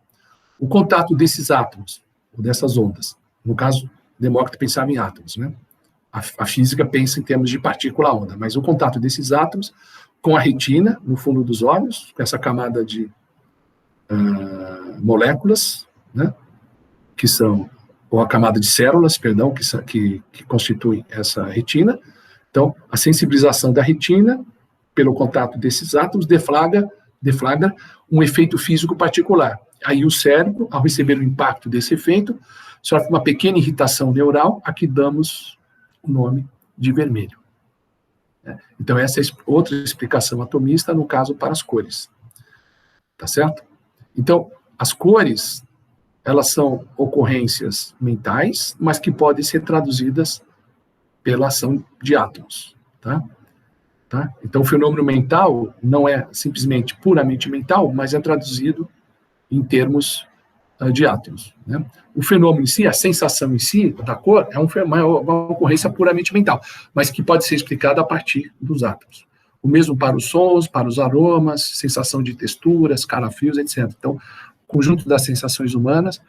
[SPEAKER 1] O contato desses átomos, ou dessas ondas, no caso, Demócrito pensava em átomos, né? A física pensa em termos de partícula-onda, mas o contato desses átomos com a retina, no fundo dos olhos, com essa camada de moléculas, né? Que são, ou a camada de células, perdão, que constituem essa retina. Então, a sensibilização da retina, pelo contato desses átomos, deflagra um efeito físico particular. Aí o cérebro, ao receber o impacto desse efeito, sofre uma pequena irritação neural, a que damos o nome de vermelho. Então, essa é outra explicação atomista, no caso, para as cores. Tá certo? Então, as cores, elas são ocorrências mentais, mas que podem ser traduzidas pela ação de átomos. Tá? Então, o fenômeno mental não é simplesmente puramente mental, mas é traduzido em termos de átomos. Né? O fenômeno em si, a sensação em si, da cor, é uma ocorrência puramente mental, mas que pode ser explicada a partir dos átomos. O mesmo para os sons, para os aromas, sensação de texturas, calafrios, etc. Então, o conjunto das sensações humanas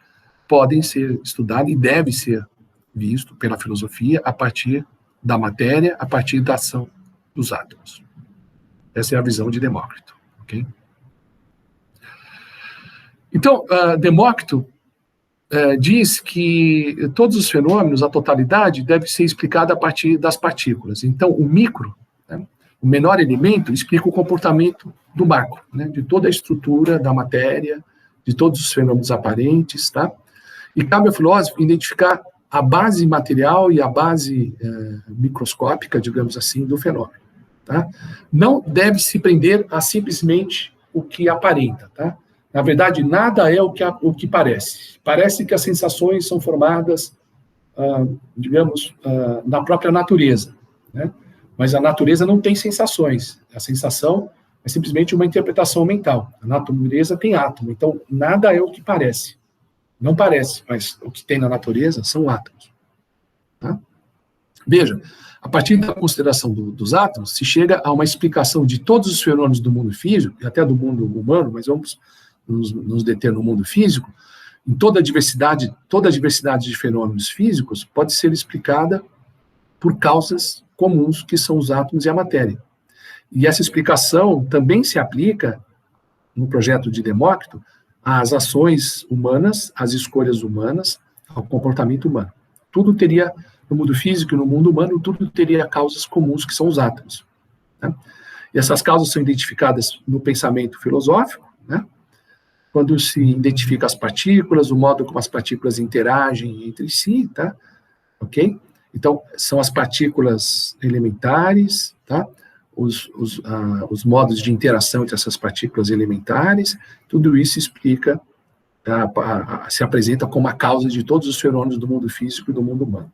[SPEAKER 1] podem ser estudados e deve ser visto pela filosofia a partir da matéria, a partir da ação dos átomos. Essa é a visão de Demócrito. Okay? Então, Demócrito diz que todos os fenômenos, a totalidade, deve ser explicada a partir das partículas. Então, o micro, né, o menor elemento, explica o comportamento do macro, né, de toda a estrutura da matéria, de todos os fenômenos aparentes, tá? E cabe ao filósofo identificar a base material e a base microscópica, digamos assim, do fenômeno, tá? Não deve se prender a simplesmente o que aparenta, tá? Na verdade, nada é o que parece. Parece que as sensações são formadas, digamos, na própria natureza, né? Mas a natureza não tem sensações. A sensação é simplesmente uma interpretação mental. A natureza tem átomo, então nada é o que parece. Não parece, mas o que tem na natureza são átomos. Tá? Veja, a partir da consideração dos átomos, se chega a uma explicação de todos os fenômenos do mundo físico, e até do mundo humano, mas vamos nos deter no mundo físico, em toda a diversidade de fenômenos físicos pode ser explicada por causas comuns, que são os átomos e a matéria. E essa explicação também se aplica, no projeto de Demócrito, às ações humanas, às escolhas humanas, ao comportamento humano. Tudo teria, no mundo físico e no mundo humano, tudo teria causas comuns, que são os átomos. Né? E essas causas são identificadas no pensamento filosófico, né? Quando se identifica as partículas, o modo como as partículas interagem entre si, tá? Ok? Então, são as partículas elementares, tá? Os modos de interação entre essas partículas elementares, tudo isso explica, se apresenta como a causa de todos os fenômenos do mundo físico e do mundo humano.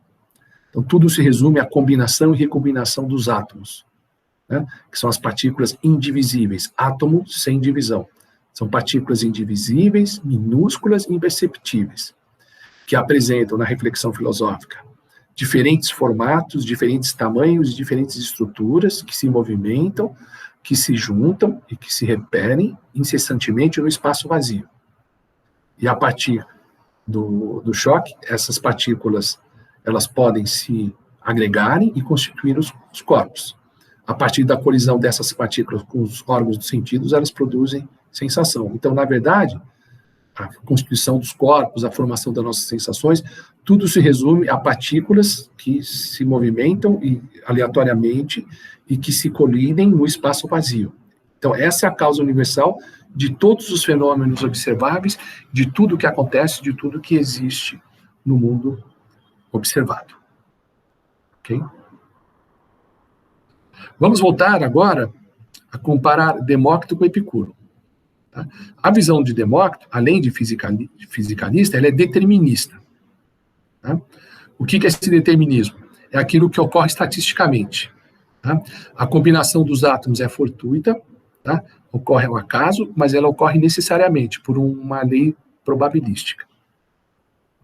[SPEAKER 1] Então, tudo se resume à combinação e recombinação dos átomos, né? Que são as partículas indivisíveis, átomo sem divisão. São partículas indivisíveis, minúsculas e imperceptíveis, que apresentam, na reflexão filosófica, diferentes formatos, diferentes tamanhos, diferentes estruturas, que se movimentam, que se juntam e que se repelem incessantemente no espaço vazio. E a partir do choque, essas partículas, elas podem se agregarem e constituir os corpos. A partir da colisão dessas partículas com os órgãos dos sentidos, elas produzem sensação. Então, na verdade, a constituição dos corpos, a formação das nossas sensações, tudo se resume a partículas que se movimentam aleatoriamente e que se colidem no espaço vazio. Então, essa é a causa universal de todos os fenômenos observáveis, de tudo que acontece, de tudo que existe no mundo observado. Ok? Vamos voltar agora a comparar Demócrito com Epicuro. Tá? A visão de Demócrito, além de fisicalista, ela é determinista. Tá? O que é esse determinismo? É aquilo que ocorre estatisticamente. Tá? A combinação dos átomos é fortuita, tá? Ocorre ao acaso, mas ela ocorre necessariamente por uma lei probabilística.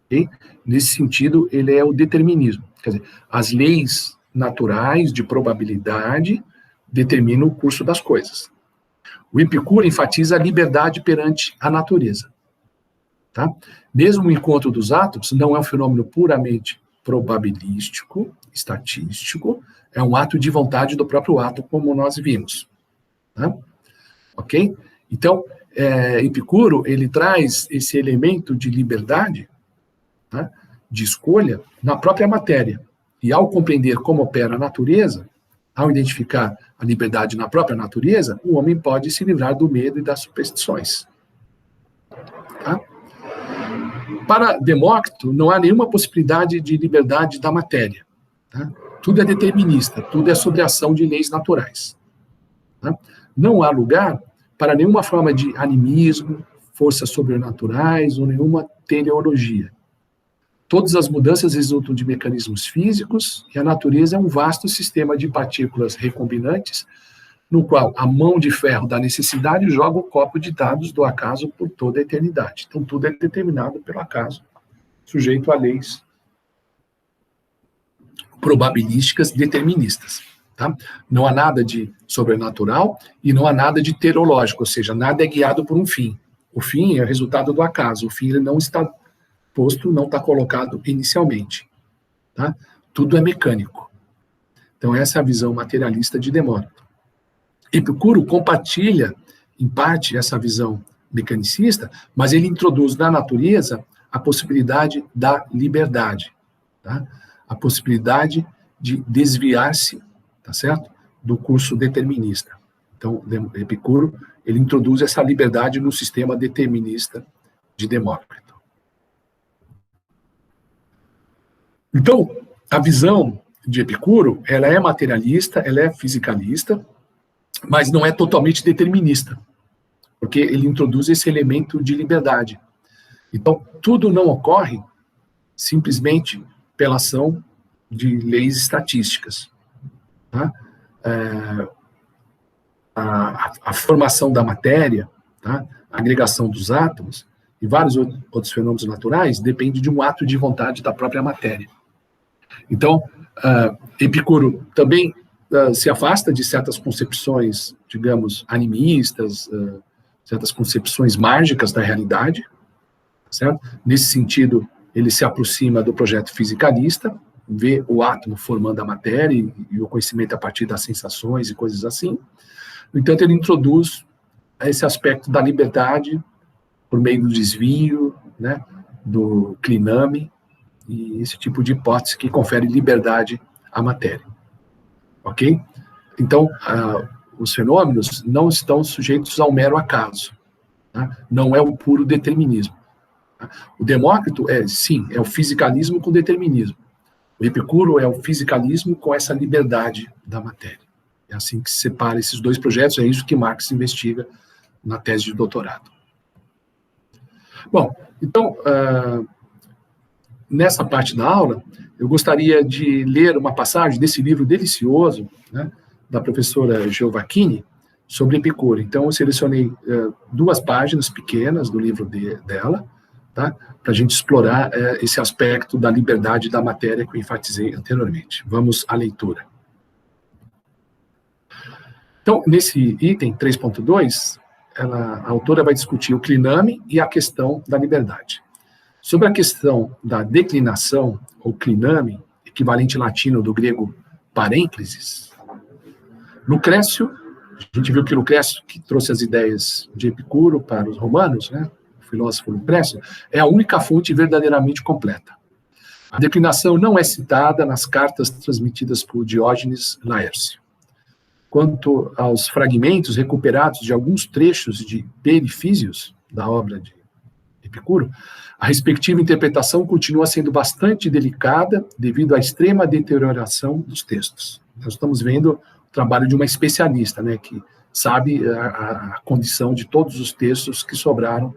[SPEAKER 1] Okay? Nesse sentido, ele é o determinismo. Quer dizer, as leis naturais de probabilidade determinam o curso das coisas. O Epicuro enfatiza a liberdade perante a natureza. Tá? Mesmo o encontro dos átomos não é um fenômeno puramente probabilístico, estatístico, é um ato de vontade do próprio átomo, como nós vimos. Tá? Ok? Então, Epicuro, ele traz esse elemento de liberdade, tá? De escolha, na própria matéria. E ao compreender como opera a natureza, ao identificar a liberdade na própria natureza, o homem pode se livrar do medo e das superstições. Tá? Para Demócrito, não há nenhuma possibilidade de liberdade da matéria. Tá? Tudo é determinista, tudo é sobre a ação de leis naturais. Tá? Não há lugar para nenhuma forma de animismo, forças sobrenaturais ou nenhuma teleologia. Todas as mudanças resultam de mecanismos físicos e a natureza é um vasto sistema de partículas recombinantes, no qual a mão de ferro da necessidade joga o copo de dados do acaso por toda a eternidade. Então, tudo é determinado pelo acaso, sujeito a leis probabilísticas deterministas. Tá? Não há nada de sobrenatural e não há nada de teleológico, ou seja, nada é guiado por um fim. O fim é o resultado do acaso, o fim ele não está posto, não está colocado inicialmente. Tá? Tudo é mecânico. Então, essa é a visão materialista de Demócrito. Epicuro compartilha, em parte, essa visão mecanicista, mas ele introduz na natureza a possibilidade da liberdade, tá? A possibilidade de desviar-se, tá certo? Do curso determinista. Então, Epicuro, ele introduz essa liberdade no sistema determinista de Demócrito. Então, a visão de Epicuro, ela é materialista, ela é fisicalista, mas não é totalmente determinista, porque ele introduz esse elemento de liberdade. Então, tudo não ocorre simplesmente pela ação de leis estatísticas. Tá? A formação da matéria, tá? A agregação dos átomos e vários outros fenômenos naturais depende de um ato de vontade da própria matéria. Então, Epicuro também se afasta de certas concepções, digamos, animistas, certas concepções mágicas da realidade, certo? Nesse sentido, ele se aproxima do projeto fisicalista, vê o átomo formando a matéria e o conhecimento a partir das sensações e coisas assim. No entanto, ele introduz esse aspecto da liberdade por meio do desvio, né, do cliname, e esse tipo de hipótese que confere liberdade à matéria. Ok? Então, os fenômenos não estão sujeitos ao mero acaso. Tá? Não é o puro determinismo. Tá? O Demócrito sim, é o fisicalismo com determinismo. O Epicuro é o fisicalismo com essa liberdade da matéria. É assim que se separa esses dois projetos, é isso que Marx investiga na tese de doutorado. Bom, então, nessa parte da aula, eu gostaria de ler uma passagem desse livro delicioso, né, da professora Giovacchini, sobre Epicuro. Então, eu selecionei 2 páginas pequenas do livro dela, tá, para a gente explorar esse aspecto da liberdade da matéria que eu enfatizei anteriormente. Vamos à leitura. Então, nesse item 3.2, a autora vai discutir o cliname e a questão da liberdade. Sobre a questão da declinação, ou cliname, equivalente latino do grego parênclises, Lucrécio, a gente viu que Lucrécio, que trouxe as ideias de Epicuro para os romanos, né, o filósofo Lucrécio, é a única fonte verdadeiramente completa. A declinação não é citada nas cartas transmitidas por Diógenes Laércio. Quanto aos fragmentos recuperados de alguns trechos de Perifísios, da obra de Epicuro, a respectiva interpretação continua sendo bastante delicada devido à extrema deterioração dos textos. Nós estamos vendo o trabalho de uma especialista, né, que sabe a condição de todos os textos que sobraram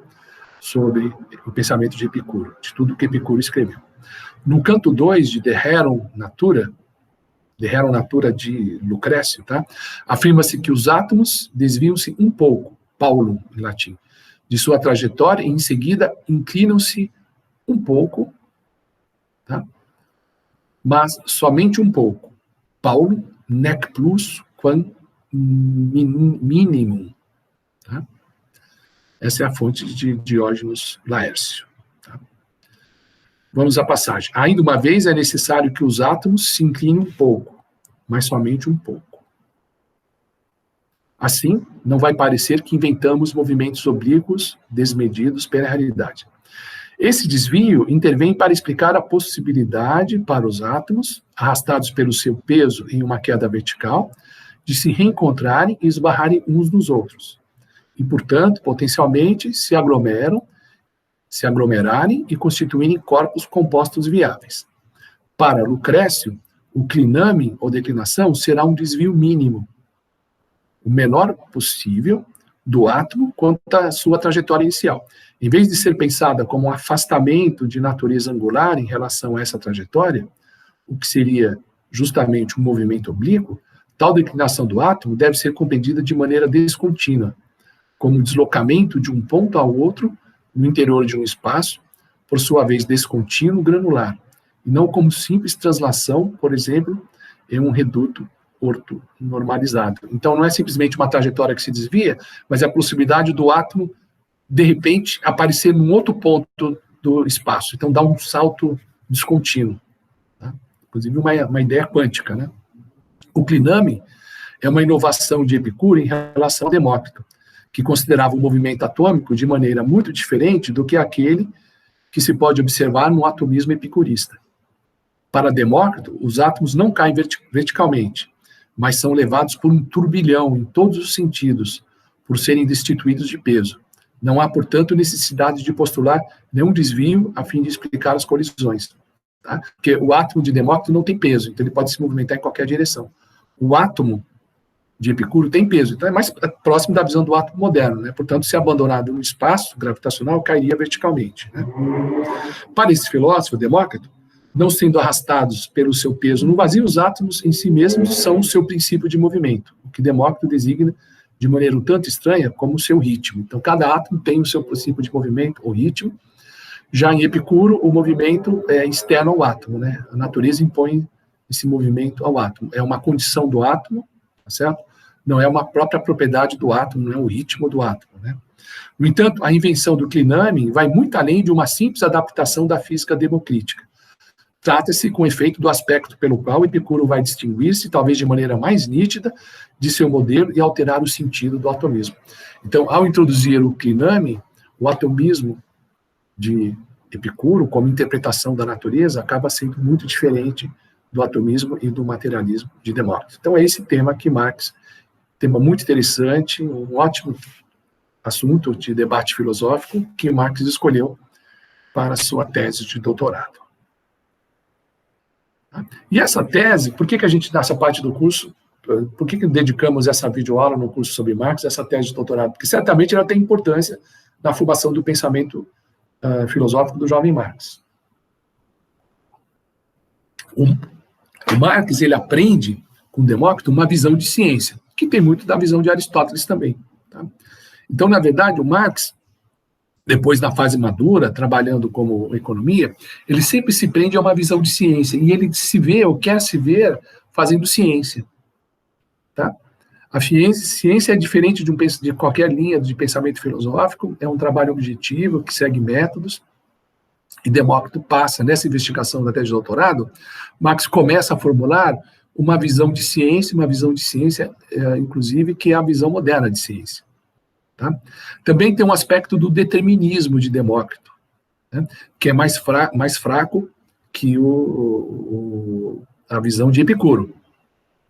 [SPEAKER 1] sobre o pensamento de Epicuro, de tudo que Epicuro escreveu. No canto 2 de De Rerum Natura de Lucrécio, tá? Afirma-se que os átomos desviam-se um pouco, Paulo, em latim, de sua trajetória e, em seguida, inclinam-se um pouco, tá? Mas somente um pouco. Paulo, nec plus quam minimum. Tá? Essa é a fonte de Diógenes Laércio. Tá? Vamos à passagem. Ainda uma vez, é necessário que os átomos se inclinem um pouco, mas somente um pouco. Assim, não vai parecer que inventamos movimentos oblíquos desmedidos pela realidade. Esse desvio intervém para explicar a possibilidade para os átomos, arrastados pelo seu peso em uma queda vertical, de se reencontrarem e esbarrarem uns nos outros. E, portanto, potencialmente se aglomerarem e constituírem corpos compostos viáveis. Para Lucrécio, o cliname, ou declinação, será um desvio mínimo, o menor possível, do átomo quanto à sua trajetória inicial. Em vez de ser pensada como um afastamento de natureza angular em relação a essa trajetória, o que seria justamente um movimento oblíquo, tal declinação do átomo deve ser compreendida de maneira descontínua, como o deslocamento de um ponto ao outro no interior de um espaço, por sua vez descontínuo granular, e não como simples translação, por exemplo, em um reduto orto normalizado. Então, não é simplesmente uma trajetória que se desvia, mas é a possibilidade do átomo, de repente, aparecer num outro ponto do espaço. Então, dá um salto descontínuo. Tá? Inclusive, uma ideia quântica. Né? O cliname é uma inovação de Epicuro em relação a Demócrito, que considerava o movimento atômico de maneira muito diferente do que aquele que se pode observar no atomismo epicurista. Para Demócrito, os átomos não caem verticalmente, mas são levados por um turbilhão em todos os sentidos, por serem destituídos de peso. Não há, portanto, necessidade de postular nenhum desvio a fim de explicar as colisões. Tá? Porque o átomo de Demócrito não tem peso, então ele pode se movimentar em qualquer direção. O átomo de Epicuro tem peso, então é mais próximo da visão do átomo moderno, né? Portanto, se abandonado no espaço gravitacional, cairia verticalmente. Né? Para esse filósofo, Demócrito, não sendo arrastados pelo seu peso no vazio, os átomos em si mesmos são o seu princípio de movimento, o que Demócrito designa de maneira um tanto estranha como o seu ritmo. Então, cada átomo tem o seu princípio de movimento, ou ritmo. Já em Epicuro, o movimento é externo ao átomo, né? A natureza impõe esse movimento ao átomo. É uma condição do átomo, tá certo? Não é uma própria propriedade do átomo, não é o ritmo do átomo, né? No entanto, a invenção do Klinami vai muito além de uma simples adaptação da física democrítica. Trata-se com efeito do aspecto pelo qual Epicuro vai distinguir-se, talvez de maneira mais nítida, de seu modelo e alterar o sentido do atomismo. Então, ao introduzir o Klinami, o atomismo de Epicuro, como interpretação da natureza, acaba sendo muito diferente do atomismo e do materialismo de Demócrito. Então, é esse tema que Marx, tema muito interessante, um ótimo assunto de debate filosófico que Marx escolheu para a sua tese de doutorado. E essa tese, por que a gente, nessa parte do curso, por que dedicamos essa videoaula no curso sobre Marx, essa tese de doutorado? Porque certamente ela tem importância na formação do pensamento filosófico do jovem Marx. O Marx, ele aprende com Demócrito uma visão de ciência, que tem muito da visão de Aristóteles também. Tá? Então, na verdade, o Marx, depois da fase madura, trabalhando como economia, ele sempre se prende a uma visão de ciência, e ele se vê, ou quer se ver, fazendo ciência. Tá? A ciência é diferente de qualquer linha de pensamento filosófico, é um trabalho objetivo, que segue métodos, e Demócrito passa, nessa investigação da tese de doutorado, Marx começa a formular uma visão de ciência, inclusive, que é a visão moderna de ciência. Tá? Também tem um aspecto do determinismo de Demócrito, né, que é mais fraco que a visão de Epicuro.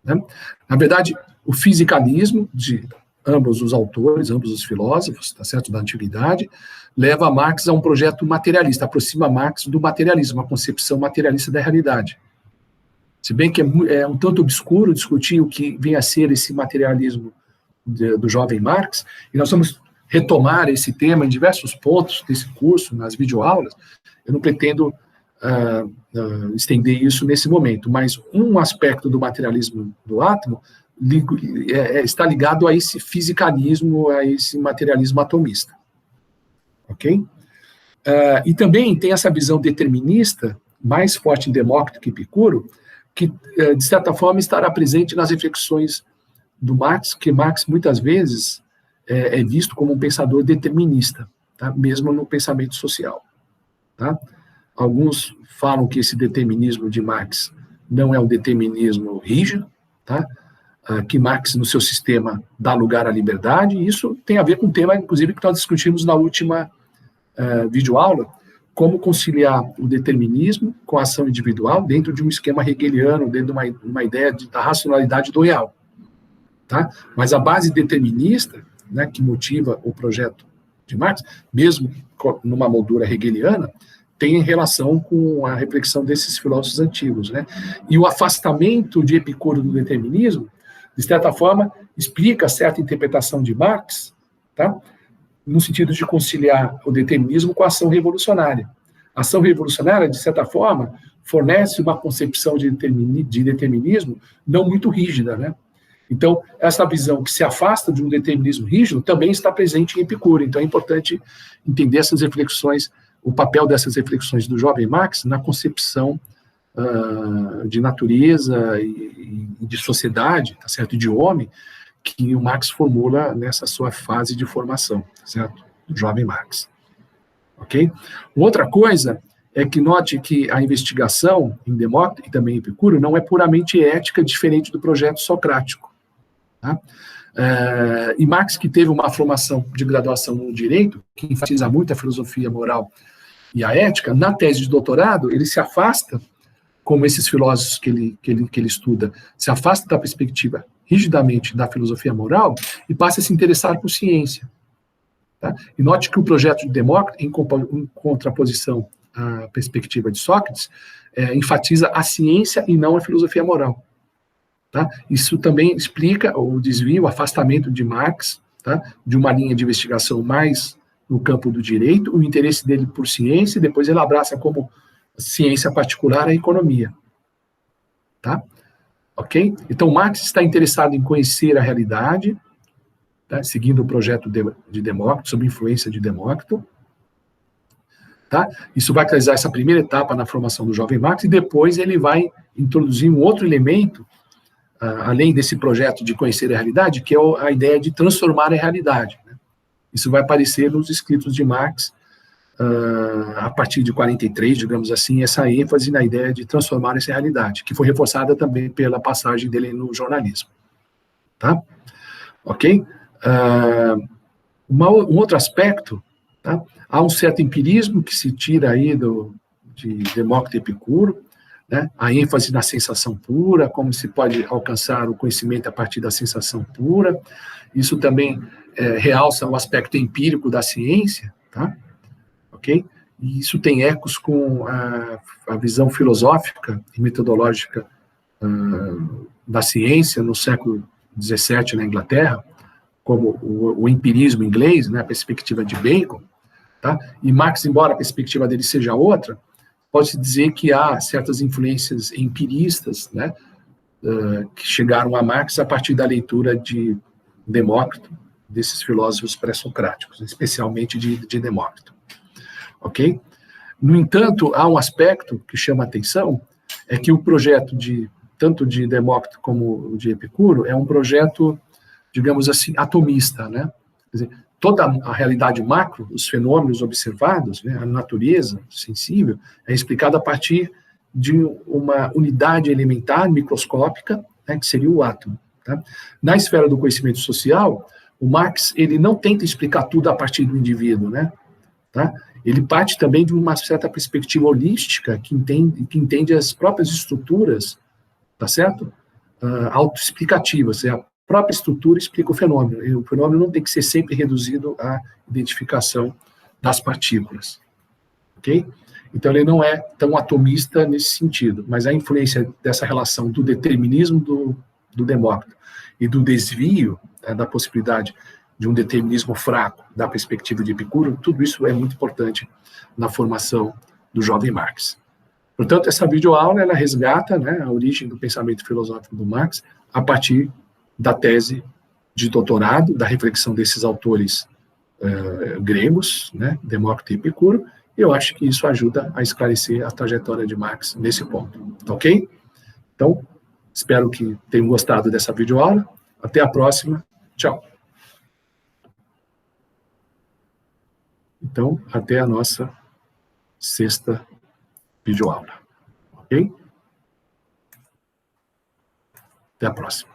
[SPEAKER 1] Né? Na verdade, o fisicalismo de ambos os autores, ambos os filósofos, tá certo, da antiguidade, leva Marx a um projeto materialista, aproxima Marx do materialismo, uma concepção materialista da realidade. Se bem que é um tanto obscuro discutir o que vem a ser esse materialismo do jovem Marx, e nós vamos retomar esse tema em diversos pontos desse curso, nas videoaulas. Eu não pretendo estender isso nesse momento, mas um aspecto do materialismo do átomo está ligado a esse fisicalismo, a esse materialismo atomista. Ok? E também tem essa visão determinista, mais forte em Demócrito que Epicuro, que, de certa forma, estará presente nas reflexões do Marx, que Marx, muitas vezes, é visto como um pensador determinista, tá? Mesmo no pensamento social. Tá? Alguns falam que esse determinismo de Marx não é um determinismo rígido, tá? Que Marx, no seu sistema, dá lugar à liberdade, e isso tem a ver com o tema, inclusive, que nós discutimos na última videoaula, como conciliar o determinismo com a ação individual dentro de um esquema hegeliano, dentro de uma ideia da racionalidade do real. Tá? Mas a base determinista, né, que motiva o projeto de Marx, mesmo numa moldura hegeliana, tem relação com a reflexão desses filósofos antigos. Né? E o afastamento de Epicuro do determinismo, de certa forma, explica certa interpretação de Marx, tá? No sentido de conciliar o determinismo com a ação revolucionária. A ação revolucionária, de certa forma, fornece uma concepção de determinismo não muito rígida, né? Então, essa visão que se afasta de um determinismo rígido também está presente em Epicuro. Então, é importante entender essas reflexões, o papel dessas reflexões do jovem Marx na concepção de natureza e de sociedade, tá certo? De homem, que o Marx formula nessa sua fase de formação, certo? Do jovem Marx. Ok? Outra coisa é que note que a investigação em Demócrito e também em Epicuro não é puramente ética, diferente do projeto socrático. Tá? E Marx, que teve uma formação de graduação no direito, que enfatiza muito a filosofia moral e a ética, na tese de doutorado, ele se afasta, como esses filósofos que ele estuda, se afasta da perspectiva rigidamente da filosofia moral e passa a se interessar por ciência. Tá? E note que o projeto de Demócrito, em contraposição à perspectiva de Sócrates, enfatiza a ciência e não a filosofia moral. Tá? Isso também explica o desvio, o afastamento de Marx, tá? De uma linha de investigação mais no campo do direito, o interesse dele por ciência, e depois ele abraça como ciência particular a economia. Tá? Ok? Então, Marx está interessado em conhecer a realidade, tá? Seguindo o projeto de Demócrito, sob influência de Demócrito. Tá? Isso vai causar essa primeira etapa na formação do jovem Marx, e depois ele vai introduzir um outro elemento, além desse projeto de conhecer a realidade, que é a ideia de transformar a realidade. Né? Isso vai aparecer nos escritos de Marx, a partir de 43, digamos assim, essa ênfase na ideia de transformar essa realidade, que foi reforçada também pela passagem dele no jornalismo. Tá? Ok? Um outro aspecto, tá? Há um certo empirismo que se tira aí de Demócrito e Epicuro, né? A ênfase na sensação pura, como se pode alcançar o conhecimento a partir da sensação pura. Isso também realça o aspecto empírico da ciência, tá? Ok? E isso tem ecos com a visão filosófica e metodológica da ciência no século XVII na Inglaterra, como o empirismo inglês, né, a perspectiva de Bacon, tá? E Marx, embora a perspectiva dele seja outra, pode-se dizer que há certas influências empiristas, né, que chegaram a Marx a partir da leitura de Demócrito, desses filósofos pré-socráticos, especialmente de Demócrito. Ok? No entanto, há um aspecto que chama a atenção, é que o projeto tanto de Demócrito como de Epicuro é um projeto, digamos assim, atomista, né? Quer dizer, toda a realidade macro, os fenômenos observados, né, a natureza sensível, é explicada a partir de uma unidade elementar microscópica, né, que seria o átomo. Tá? Na esfera do conhecimento social, o Marx ele não tenta explicar tudo a partir do indivíduo, né? Tá? Ele parte também de uma certa perspectiva holística que entende as próprias estruturas, tá certo? Autoexplicativas. A própria estrutura explica o fenômeno. E o fenômeno não tem que ser sempre reduzido à identificação das partículas. Ok? Então, ele não é tão atomista nesse sentido, mas a influência dessa relação do determinismo do Demócrito e do desvio, né, da possibilidade de um determinismo fraco da perspectiva de Epicuro, tudo isso é muito importante na formação do jovem Marx. Portanto, essa videoaula ela resgata, né, a origem do pensamento filosófico do Marx a partir da tese de doutorado, da reflexão desses autores gregos, né, Demócrito e Epicuro, e eu acho que isso ajuda a esclarecer a trajetória de Marx nesse ponto. Ok? Então, espero que tenham gostado dessa videoaula. Até a próxima. Tchau. Então, até a nossa sexta videoaula. Ok? Até a próxima.